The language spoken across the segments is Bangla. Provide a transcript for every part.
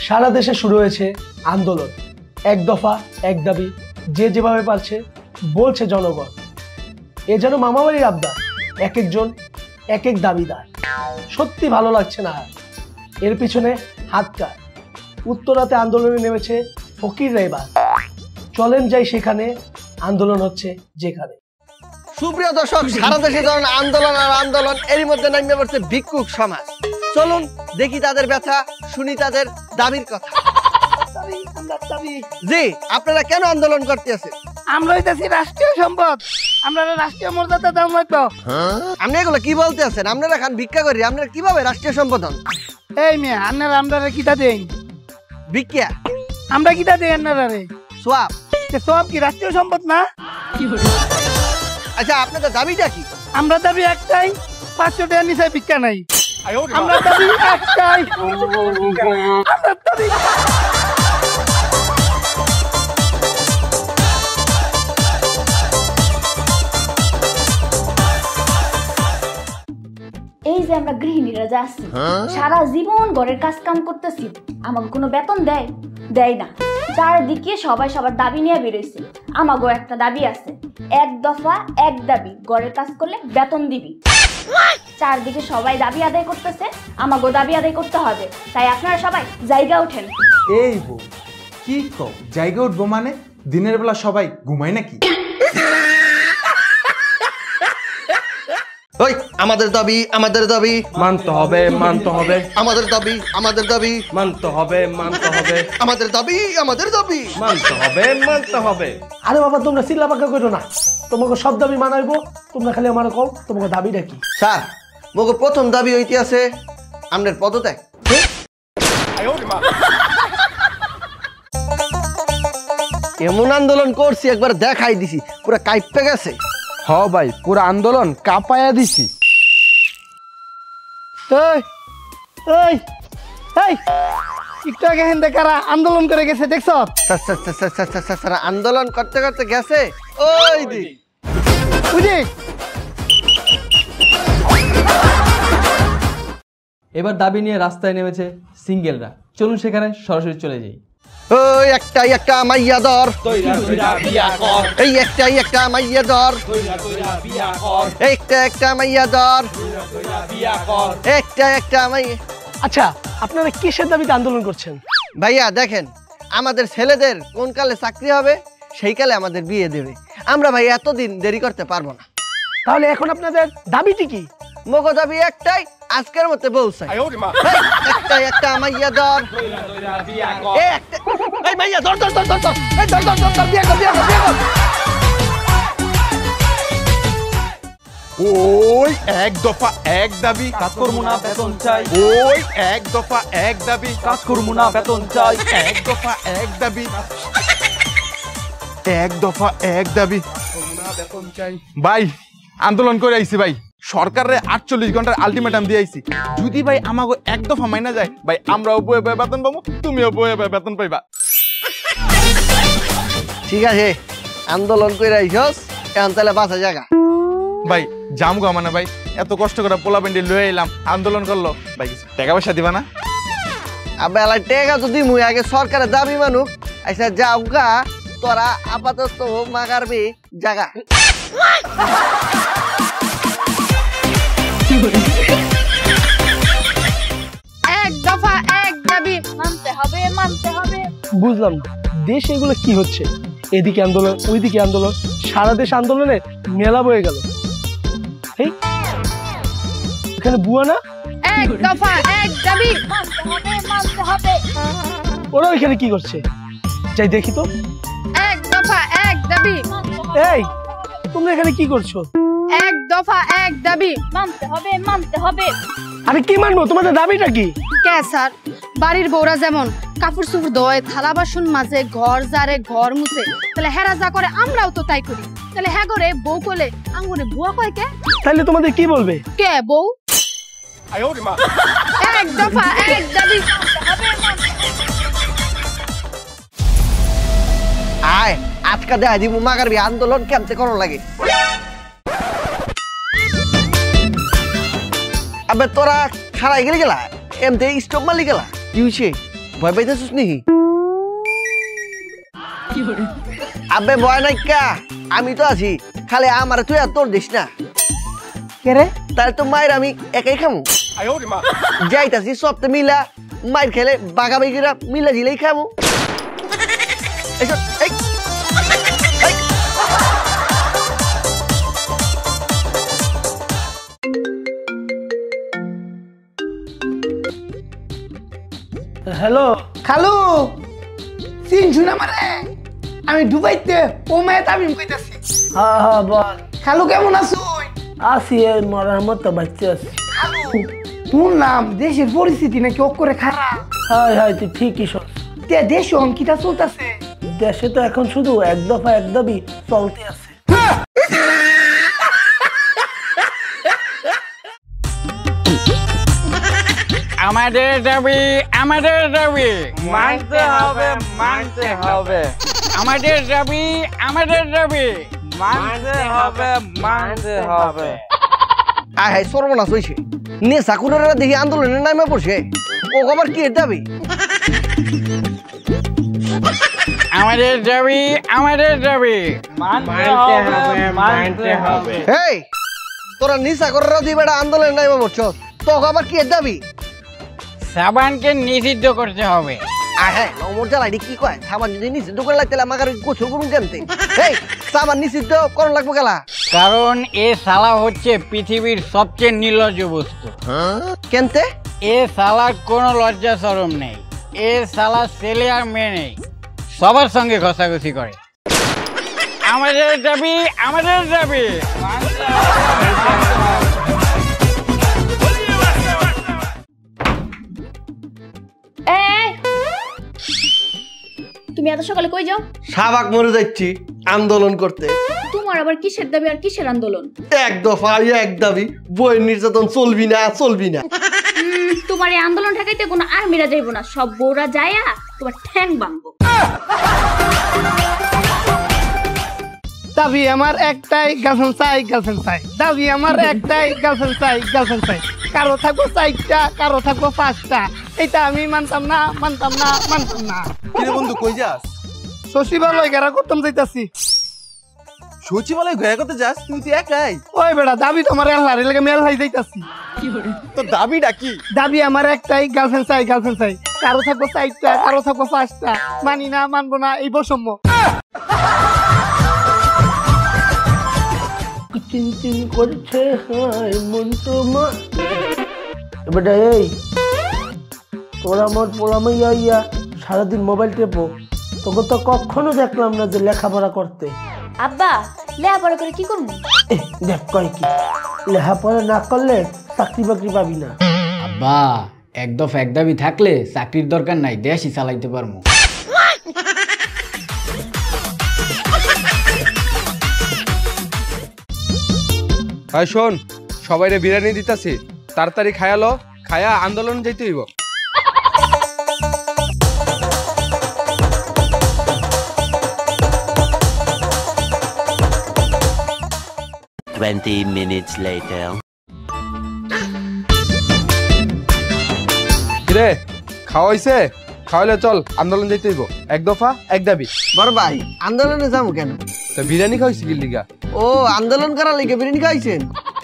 সারা দেশে শুরু হয়েছে আন্দোলন, এক দফা এক দাবি, যে যেভাবে পারছে বলছে জনগণ। এ যেন মামাবাড়ির আবদার, এক একজন এক এক দাবিদার। সত্যি ভালো লাগছে না। এর পিছনে হাত কার? উত্তরাতে আন্দোলনে নেমেছে ফকিররা। এবার চলেন যাই সেখানে, আন্দোলন হচ্ছে যেখানে। সুপ্রিয় দর্শক, সারা দেশে ধরুন আন্দোলন আর আন্দোলন, এরই মধ্যে নামে পড়ছে ভিক্ষুক সমাজ। চলুন দেখি তাদের ব্যথা, শুনি তাদের দাবির কথা। জি, আপনারা কেন আন্দোলন করতে আছেন? আমরা হইতেছি রাষ্ট্রীয় সম্পদ, আমরা রাষ্ট্রীয় মর্যাদা দাম লাগতো। আপনি এগুলো কি বলতে আছেন? আপনারা খান ভিক্ষা করি, আপনারা কিভাবে রাষ্ট্রীয় সম্পদ হন? এই মেয়ে, আপনারা আমরা কিটা দেন? ভিক্ষা আমরা কিটা দেই আপনারা রে? সোয়াব। সব কি রাষ্ট্রীয় সম্পদ না? আচ্ছা, আপনাদের দাবিটা কি? আমরা দাবি একটাই, 500 টাকা নিচে ভিক্ষা নাই। আমরা দাবি একটাই, আমরা দাবি। এই যে আমরা গৃহিণীরা যা আছি, সারা জীবন ঘরের কাজ কাম করতেছি, আমাকে কোনো বেতন দেয়? দেয় না। চারদিকে সবাই সবার দাবি নিয়ে বেরোইছে। আমাগো একটা দাবি আছে, এক দফা এক দাবি, ঘরের কাজ করলে বেতন দিবি। চারদিকে সবাই দাবি আদায় করতেছে, আমাগো দাবি আদায় করতে হবে। তাই আপনারা সবাই জায়গা উঠেন। এই বউ, কি কও জায়গা উঠবো মানে? দিনের বেলা সবাই ঘুমায় নাকি? ওই আমাদের দাবি, আমাদের দাবি মানতে হবে, মানতে হবে, আমাদের দাবি, আমাদের দাবি মানতে হবে, মানতে হবে, আমাদের দাবি, আমাদের দাবি মানতে হবে, মানতে হবে। আরে বাবা, তোমরা চিল্লা পাকা করো না। তোমাকে সব দাবি মানাইবো, তোমরা খালি আমার কও তোমাকে দাবিটা কি? স্যার, মোকে প্রথম দাবি হইতে আছে আপনার পদত্যাগ। এমন আন্দোলন করছি একবার দেখাই দিছি, পুরো কাইপে গেছে। হ ভাই, পুরো আন্দোলন কাঁপায়া দিছি। এই এই এই, একটু আগে হেন্দে কারা আন্দোলন করে গেছে দেখছ? আন্দোলন করতে করতে গেছে ওই দিক বুঝি। এবার দাবি নিয়ে রাস্তায় নেমেছে সিঙ্গেলরা। চলুন সেখানে সরাসরি চলে যাই। ওই একটাই একটা মাইয়া দর, এই একটাই একটা মাইয়া দর, একটা একটা মাইয়া দর, একটা একটা মাইয়া। আচ্ছা, আপনারা কিসের দাবিতে আন্দোলন করছেন? ভাইয়া দেখেন, আমাদের ছেলেদের কোন কালে চাকরি হবে সেই কালে আমাদের বিয়ে দেবে। আমরা ভাই এতদিন দেরি করতে পারবো না। তাহলে এখন আপনাদের দাবিটি কি? মগো দাবি একটাই, আজকের মধ্যে বউ চাই। একটাই একটা মাইয়া দর, এই মাইয়া দর দর দর দর দর, এই দর দর দর দর, বিয়ে কর, বিয়ে কর, বিয়ে কর। ওই এক দফা এক দাবি, কাজ করবো না, বেতন চাই। ওই এক দফা এক দাবি, কাজ করবো না, বেতন চাই। এক দফা এক দাবি, এক দফা এক দাবি। ভাই আন্দোলন করে আইছি ভাই, সরকারের 48 ঘন্টার আলটিমেটাম দিয়ে আইছি। যদি ভাই আমাকে এক দফা মাইনা যায় ভাই, আমরাও বয়ে বয়ে বেতন পাবো, তুমিও বয়ে বয়ে বেতন পাইবা। ঠিক আছে, আন্দোলন করে আইছস, এখন তাহলে বাসা জায়গা। ভাই জামগো মানে ভাই, এত কষ্ট করে পোলা পেন্ডি লয়ে এলাম, আন্দোলন করলো ভাই, কিছু টাকা পয়সা দিবা না? আবে আলা টেকা তো দিমু, আগে সরকারের দাবি মানুক। আচ্ছা যাও গা, তোরা আপাতত মাগারবি জায়গা। এক দফা এক দাবি, মানতে হবে, মানতে হবে। বুঝলাম না, দেশে এগুলো কি হচ্ছে? এদিকে আন্দোলন, ওইদিকে আন্দোলন, সারা দেশ আন্দোলনে মেলা বয়ে গেল। এই এখানে বুয়া না? এক দফা এক দাবি, মানতে হবে, মানতে হবে। ওরা এখানে কি করছে? যাই দেখি তো। এক দফা এক দাবি, এই তোমরা এখানে কি করছো? এক দফা এক দাবি, মানতে হবে, মানতে হবে। আরে কি মানবো? তোমাদের দাবিটা কি? কে স্যার, বাড়ির বউরা যেমন কাপড় চোপড় ধোয়, থালা বাসন মাজে, ঘর জারে, ঘর মুছে, তাহলে হেরা যা করে আমরাও তো তাই করি। তাহলে হ্যাঁ করে বউ কোলে আঙ্গুরে বুয়া কয় কে? তাহলে তোমাদের কি বলবে? কে বউ? এক দফা এক দাবি, আয় আজকা দেখা দিব মাগারবি আন্দোলন কেমতে করো লাগে। আবে তোরা খারাই গেলি গেলা, এমতে স্টপ মারলি গেলা, কি হইছে? ভয় পাইতেছিস নি? আবে ভয় নাই কা, আমি তো আছি, খালি আমার তুই আর তোর দিস না। কে রে? তাহলে তো মায়ের আমি একাই খামু। যাইতাছি সপ্তাহে মিলা মায়ের খেলে বাগাবাগিরা মিলা দিলেই খামু। হ্যালো খালু চিনছু না মানে আমি দুবাইতে ও মেয়ে তামিম কইতাছি। হ্যাঁ হ্যাঁ বল। খালু কেমন আছো? আসি এই মরার মতো বাচ্চা আছি। খালু শুনলাম দেশের পরিস্থিতি নাকি করে খারাপ। হ্যাঁ হ্যাঁ তুই ঠিকই শোন। তে দেশ অঙ্কিতা চলতেছে। দেশে তো এখন শুধু এক দফা এক দাবি চলতে আছে। আমাদের দাবি মানতে হবে আমাদের দাবি মানতে হবে। আয় হায় সর্বনাশ হয়েছে, নেশা কুলারা দেখি আন্দোলনের নামে পড়ছে, ও আবার কি দাবি? আমাদের দাবি মানতে হবে। এই তোরা নেশা করার দিয়ে বেটা আন্দোলনের নামে পড়ছ, তো আবার কি দাবি? সাবানকে নিষিদ্ধ করতে হবে। আয় হ্যাঁ নমর জ্বালাইডি কি কয়, সাবান যদি নিষিদ্ধ করে লাগতে আমাকে গোসল করুন কেমতে? এই সাবান নিষিদ্ধ করুন লাগবো গেলা, কারণ এ শালা হচ্ছে পৃথিবীর সবচেয়ে নির্লজ্জ বস্তু। কেনতে? এ শালার কোনো লজ্জা শরম নেই, এ শালা ছেলে আর মেয়ে নেই, সবার সঙ্গে ঘষাঘষি করে। আমাদের দাবি তুমি এত সকালে কই যাও? শাহবাগ মরে যাচ্ছি আন্দোলন করতে। তোমার আবার কিসের দাবি আর কিসের আন্দোলন? এক দফা এক দাবি, বইয়ের নির্যাতন চলবি না। তোমার এই আন্দোলন ঠেকাইতে কোনো আর্মিরা যাইবো না, সব বউরা যায়া তোমার ঠ্যাং ভাঙবো। দাবি আমার একটাই, গার্লফ্রেন্ড চাই। দাবি আমার একটাই, গার্লফ্রেন্ড চাই। কারো থাকবো 4টা, কারো থাকবো 5টা, এটা আমি মানতাম না। কিরে বন্ধু কই যাস? সচিবালয় ঘেরা করতাম যাইতাছি। সচিবালয় ঘেরা করতে যাস? তুই তো একাই। ওই বেটা দাবি তোমার আল্লাহর লাগে মেল হাই যাইতাছি। তো দাবিটা কি? দাবি আমার একটাই, গার্লফ্রেন্ড চাই। কারো থাকবো 4টা, কারো থাকবো 5টা, মানি না, মানবো না, এই বৈষম্য। চিন করছে মন তোমার। বেটা এই তোরা আমার পোলামাইয়া ইয়া সারাদিন মোবাইল টেপো, তোকে তো কখনো দেখলাম না যে লেখাপড়া করতে। আব্বা লেখাপড়া করে কি করবো? দেখ কয় কি, লেখাপড়া না করলে চাকরি বাকরি পাবি না। আব্বা এক দফা এক দাবি থাকলে চাকরির দরকার নাই, দেশই চালাইতে পারবো। ভাই শোন, সবাইরে বিরিয়ানি দিতাছি, তাড়াতাড়ি খায়ালো, খায়া আন্দোলন যাইতে হইব। 20 minutes later. কিরে খাওয়া হইছে? খাওয়াইলে চল আন্দোলন যাইতে হইব, এক দফা এক দাবি। বড় ভাই আন্দোলনে যাবো কেন? তো বিরিয়ানি খাইছি কি লিগা? ও আন্দোলন করার লিগে বিরিয়ানি খাইছেন?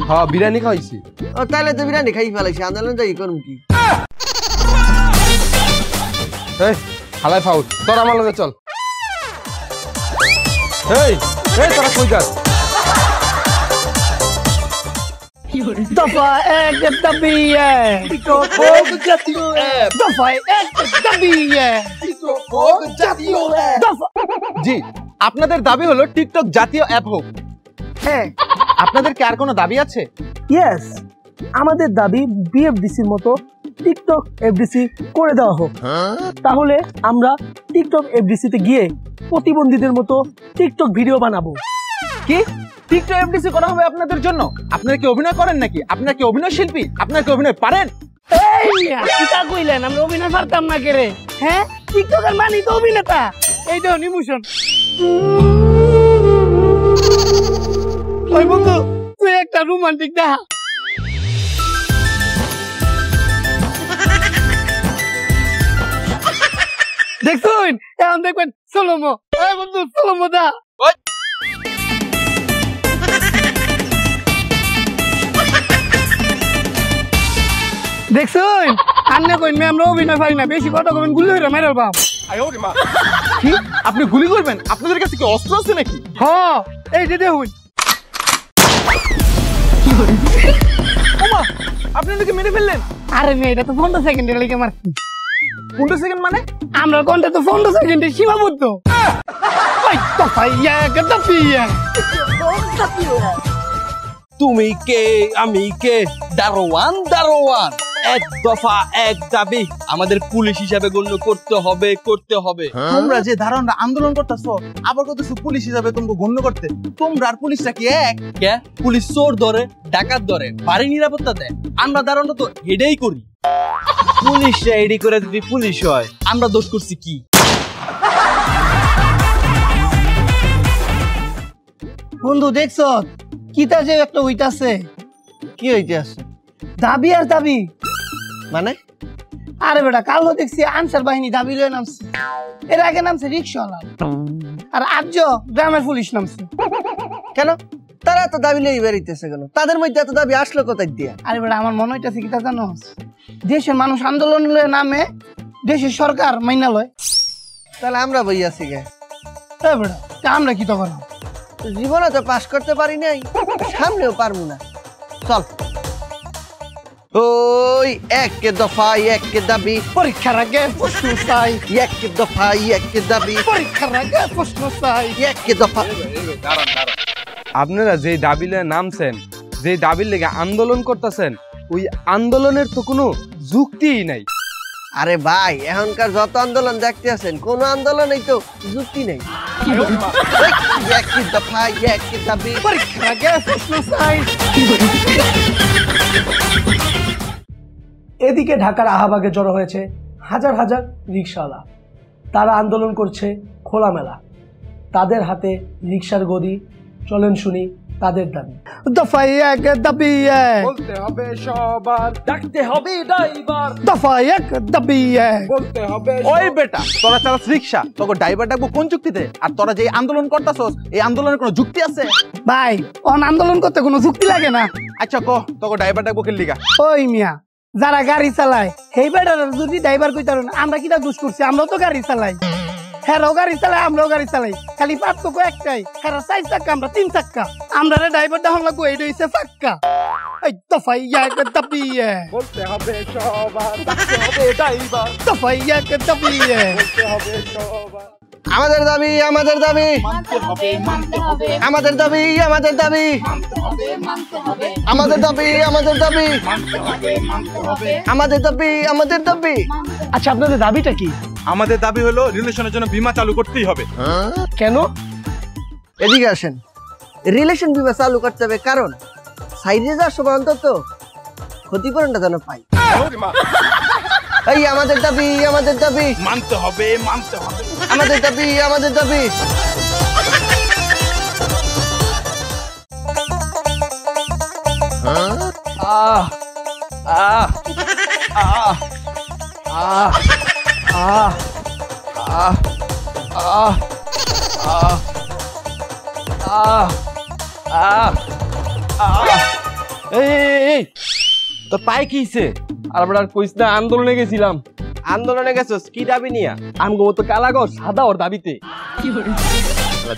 হ্যাঁ বিরিয়ানি খাইছি। ও তাহলে তো বিরিয়ানি খাই ফেলাইছি, আন্দোলন যাই করুম কি? এই হালাই ফাউল, তোর আমার লগে চল। এই এই তোরা কই যাস? দফা এক দাবি দফা এক দাবি জি আপনাদের দাবি হলো টিকটক জাতীয় অ্যাপ হোক। হ্যাঁ আপনাদের কি আর কোনো দাবি আছে? ইয়েস, আমাদের দাবি বিএফডিসির মতো টিকটক এফডিসি করে দেওয়া হোক। তাহলে আমরা টিকটক এফডিসিতে গিয়ে প্রতিবন্ধীদের মতো টিকটক ভিডিও বানাবো। কি টিকটক এফডিসি করা হবে আপনাদের জন্য? আপনারা কি অভিনয় করেন নাকি? আপনারা কি অভিনয় শিল্পী? আপনারা কি অভিনয় পারেন? কিতা কইলেন আমরা অভিনয় পারতাম না কে রে? হ্যাঁ টিকটকের মানি তো অভিনেতা, এই তো ইমোশন। ওই বন্ধু তুই একটা রোমান্টিক দেখা। দেখুন এখন দেখবেন সোলোমো বন্ধু সোলোমো দা দেখুন আন্নে কইন আমরা অভিনয় পারি না বেশি কথা কবেন গুলি হইরা মেরে বাপ কি আপনি গুলি করবেন? আপনাদের কাছে কি অস্ত্র আছে নাকি? হ্যাঁ এই যে দেখুন আপনি এটাকে মেরে ফেললেন? আরে মেয়ে এটা তো 15 সেকেন্ডের লেগে মারছি। 15 সেকেন্ড মানে? আমরা কোনটা তো 15 সেকেন্ডে সীমাবদ্ধ। ওই তো ভাইয়া গদা পিয়া তুমি কে আমি কে দারোয়ান দারোয়ান এক দফা এক দাবি আমাদের পুলিশ হিসাবে গণ্য করতে হবে করতে হবে। তোমরা যে ধারণা আন্দোলন করতেছো আবার কতছো পুলিশ হিসাবে তোমাকে গণ্য করতে, তোমরা আর পুলিশটা কি এক? কে পুলিশ চোর ধরে ডাকাত ধরে বাড়ি নিরাপত্তা দেয়, আমরা ধারণা তো এটাই করি। পুলিশরা এডি করে যদি পুলিশ হয় আমরা দোষ করছি কি? বন্ধু দেখছো কিতা যে একটা হইতাছে? কি হইতে আছে? দাবি আর দাবি মানে? আরে বেটা কালো দেখছি আনসার বাহিনী দাবি লয়ে নামছে, এর আগে নামছে রিক্সাওয়ালা, আর আজ গ্রামের পুলিশ নামছে। কেন তারা তো দাবি লই বেরিতেছে কেন? তাদের মধ্যে এত দাবি আসলো কোথায় দিয়া? আরে বেটা আমার মনে হইতাছে কি তা জানো, দেশের মানুষ আন্দোলন লয়ে নামে দেশের সরকার মাইনা লয়। তাহলে আমরা বই আছি গে? এ বেটা তা আমরা কি তো করব? জীবনে তো পাস করতে পারি নাই, সামনেও পারবো না। চল ওই এক দফা এক দাবি, পরীক্ষার আগে প্রশ্ন চাই, এক দফা এক দাবি, পরীক্ষার আগে প্রশ্ন চাই, এক দফা। আপনারা যে দাবি লয়ে নামছেন, যে দাবির লেগে আন্দোলন করতেছেন, ওই আন্দোলনের তো কোনো যুক্তিই নাই। আরে ভাই এখনকার যত আন্দোলন দেখতে আছেন কোন আন্দোলনেই তো যুক্তি নেই। এক দফা এক দাবি, পরীক্ষার আগে প্রশ্ন চাই। এদিকে ঢাকার আহাবাগে জড়ো হয়েছে হাজার হাজার রিকশাওয়ালা। তারা আন্দোলন করছে খোলামেলা, তাদের হাতে রিকশার গদি। চলেন শুনি তাদের দাবি। দফা এক দাবি এক, বলতে হবে সবার, ডাকতে হবে ড্রাইভার। দফা এক দাবি এক, বলতে হবে। ওই বেটা তোরা চালাস রিকশা, তোকে ড্রাইভার ডাকবো কোন যুক্তিতে? আর তোরা যে আন্দোলন করতেছস এই আন্দোলনের কোনো যুক্তি আছে? ভাই অন আন্দোলন করতে কোনো যুক্তি লাগে না। আচ্ছা কো তোকে ড্রাইভার ডাকবো কি লিগা? ওই মিয়া যারা গাড়ি চালায় সেই বেটার যদি ড্রাইভার কইতারেন আমরা কিটা দোষ করছি? আমরাও তো গাড়ি চালাই, হ্যাঁ গাড়ি চালাই, আমরাও গাড়ি চালাই, খালি পার্থক্য একটাই, হ্যাঁ 4 চাক্কা আমরা 3 চাক্কা। আমরা ড্রাইভার দেখান লাগবো এই হইছে ফাক্কা। এই দফা এক দাবি এক, বলতে হবে সবার, ডাকতে হবে ড্রাইভার। দফা এক দাবি এক, বলতে হবে সবার। আমাদের দাবি আমাদের দাবি, মানতে হবে মানতে হবে, আমাদের দাবি আমাদের দাবি, মানতে হবে মানতে হবে, আমাদের দাবি আমাদের দাবি, মানতে হবে মানতে হবে, আমাদের দাবি আমাদের দাবি। আচ্ছা আপনাদের দাবিটা কি? আমাদের দাবি হলো রিলেশনের জন্য বীমা চালু করতেই হবে। কেন? এদিকে আসেন। রিলেশন বিমা চালু করতে হবে কারণ সাইডে যাওয়ার সময় অন্তত ক্ষতিপূরণটা যেন পাই। এই আমাদের দাবি আমাদের দাবি, মানতে হবে মানতে হবে, আমাদের দাবি আমাদের দাবি। আহ আহ আহ আহ আহ আহ আহ আহ আহ আহ। এই তোর পায়ে কি হইছে? আর বেটার কইস না আন্দোলনে গেছিলাম। আন্দোলনে গেছস কি দাবি নিয়া? আমগো তো কালাগো সাদা ওর দাবিতে।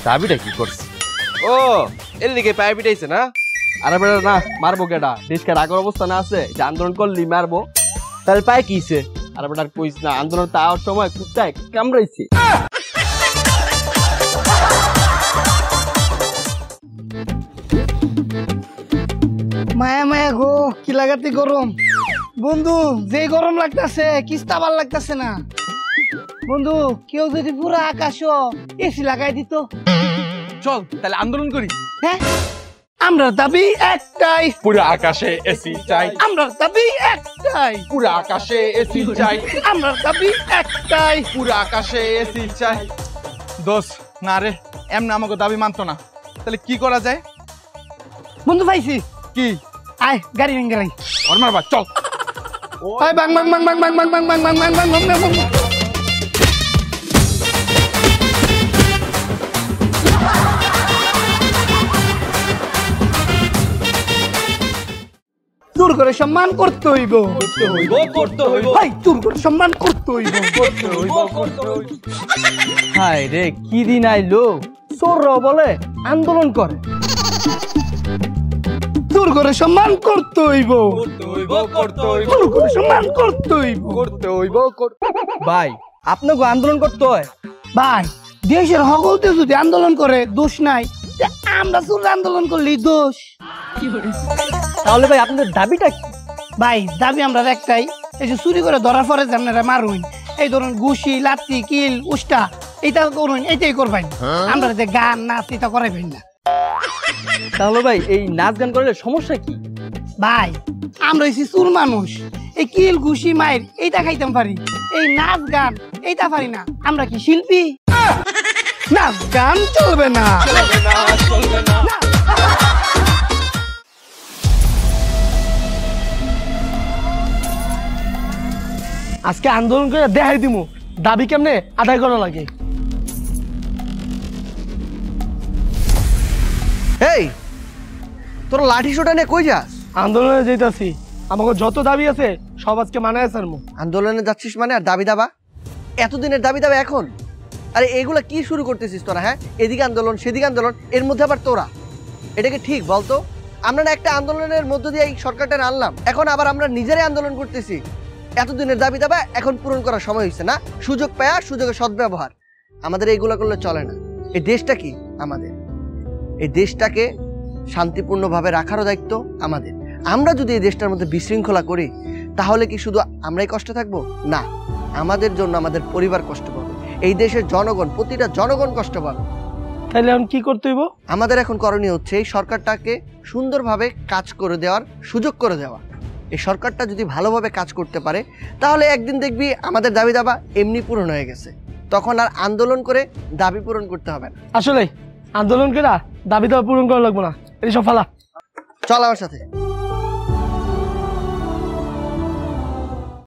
দাবিটা কি করছিস? ও এর দিকে পায়ে পিটাইছে না? আরে বেটা না মারবো কেডা? দেশকে রাগের অবস্থা না আছে যে আন্দোলন করলি মারবো? তাহলে পায়ে কি হইছে? আরে বেটার কইস না আন্দোলন তাওয়ার সময় কুত্তায় কামড়াইছে। মায়া মায়া গো কি লাগাতে গরম বন্ধু, যে গরম লাগতেছে কিস্তা ভাল লাগতেছে না বন্ধু। কেউ যদি পুরো আকাশ এসি লাগাই দিত। চল তাহলে আন্দোলন করি। হ্যাঁ আমরা দাবি একটাই, পুরো আকাশে এসি চাই। আমরা দাবি একটাই, পুরো আকাশে এসি চাই। আমরা দাবি একটাই, পুরো আকাশে এসি চাই। দোষ না রে, এমনি আমাকে দাবি মানতো না, তাহলে কি করা যায়? বন্ধু পাইছি কি? আয় গাড়ি ভেঙে লাই ওর মারবা চল। আয় বাং বাং বাং বাং বাং বাং বাং বাং বাং বাং বাং বাং বাং। করে সম্মান করতে হইব ভাই চুর করে সম্মান করতে হইব হাই রে কি দিন আইলো চোররাও বলে আন্দোলন করে চুর করে সম্মান করতে হইব চুর করে সম্মান করতে হইব ভাই আপনাকে আন্দোলন করতে হয় ভাই দেশের হকলতে যদি আন্দোলন করে দোষ নাই তা আমরা চুর আন্দোলন করলেই দোষ তাহলে ভাই আপনাদের দাবিটা কি ভাই দাবি আমরা একটাই এই যে চুরি করে ধরার পরে যে আপনারা মারুন এই ধরুন ঘুষি লাত্তি কিল উষ্টা এইটা করুন এইটাই করবেন আমরা যে গান নাচ এটা করাইবেন না তাহলে ভাই এই নাচ গান করলে সমস্যা কি ভাই আমরা হইছি চুর মানুষ এই কিল ঘুষি মাইর এইটা খাইতাম পারি এই নাচ গান এইটা পারি না আমরা কি শিল্পী নাচ গান চলবে না আজকে আন্দোলন করে দেখাই দিমু দাবি কেমনে আদায় করা লাগে। এই তোর লাঠি সোটা নিয়ে কই যাস? আন্দোলনে যেতেছি, আমাকে যত দাবি আছে সব আজকে মানায় সারমু। আন্দোলনে যাচ্ছিস মানে আর দাবি দাবা? এতদিনের দাবি দাবা এখন? আরে এগুলা কি শুরু করতেছিস তোরা? হ্যাঁ, এদিকে আন্দোলন সেদিকে আন্দোলন, এর মধ্যে আবার তোরা। এটা কি ঠিক বলতো? আমরা না একটা আন্দোলনের মধ্য দিয়ে এই সরকারটা আনলাম, এখন আবার আমরা নিজেরাই আন্দোলন করতেছি। এতদিনের দাবি দাবা এখন পূরণ করার সময় হয়েছে না? সুযোগ পায়া সুযোগের সদ্ব্যবহার। আমাদের এইগুলো করলে চলে না। এই দেশটা কি আমাদের, এই দেশটাকে শান্তিপূর্ণভাবে রাখারও দায়িত্ব আমাদের। আমরা যদি এই দেশটার মধ্যে বিশৃঙ্খলা করি তাহলে কি শুধু আমরাই কষ্ট থাকবো? না, আমাদের জন্য আমাদের পরিবার কষ্ট পাবে, এই দেশের জনগণ, প্রতিটা জনগণ কষ্ট পাবে। তাহলে এখন কি করতে হইব? আমাদের এখন করণীয় হচ্ছে এই সরকারটাকে সুন্দরভাবে কাজ করে দেওয়ার সুযোগ করে দেওয়া। এই সরকারটা যদি ভালোভাবে কাজ করতে পারে তাহলে একদিন দেখবি আমাদের দাবি দাবা এমনি পূরণ হয়ে গেছে, তখন আর আন্দোলন করে দাবি পূরণ করতে হবে না। আসলে আন্দোলন করে দাবি দাবা পূরণ করা লাগবে না, এই সব ফালা। চল আমার সাথে।